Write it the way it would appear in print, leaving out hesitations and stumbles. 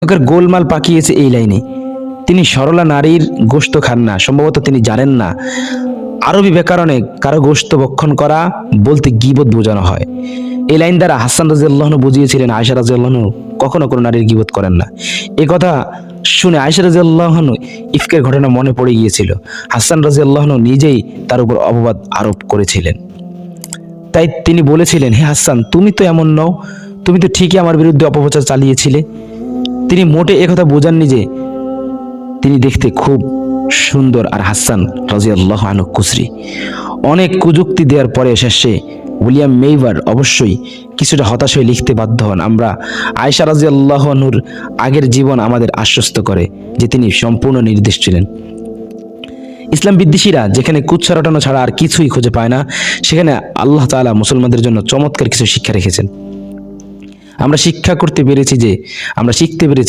গোলমাল পাকিয়েছে এই লাইনে। তিনি সরলা নারীর গোশত খান না, সম্ভবত তিনি জানেন না আরবি ব্যাকরণে কারো গোশত ভক্ষণ করা বলতে গীবত বোঝানো হয়। এই লাইন দ্বারা হাসান রাদিয়াল্লাহু আনহু বুঝিয়েছিলেন আয়েশা রাদিয়াল্লাহু আনহু কখনো কোনো নারীর গীবত করেন না। এই কথা শুনে আয়েশা রাদিয়াল্লাহু আনহু ইফকের ঘটনা মনে পড়ে গিয়েছিল। হাসান রাদিয়াল্লাহু আনহু নিজেই তার উপর অপবাদ আরোপ করেছিলেন। তাই তিনি বলেছিলেন, হে হাসান, তুমি তো এমন নও, তুমি তো ঠিকই আমার বিরুদ্ধে অপপ্রচার চালিয়েছিলে। তিনি মোটে একথা বোঝাননি যে তিনি দেখতে খুব সুন্দর আর হাসান রাদিয়াল্লাহু আনহু কুসরি। অনেক কুযুক্তি দেওয়ার পরে শেষে উইলিয়াম মেইবার অবশ্যই কিছুটা হতাশ হয়ে লিখতে বাধ্য হন, আমরা আয়েশা রাদিয়াল্লাহু আনহুর আগের জীবন আমাদের আশ্বস্ত করে যে তিনি সম্পূর্ণ নির্দোষ ছিলেন। ইসলাম বিদ্বেষীরা যেখানে কুৎসা রটানো ছাড়া আর কিছুই খুঁজে পায় না, সেখানে আল্লাহ তাআলা মুসলমানদের জন্য চমৎকার কিছু শিক্ষা রেখেছেন। আমরা শিক্ষা করতে পেরেছি যে আমরা শিখতে পেরেছি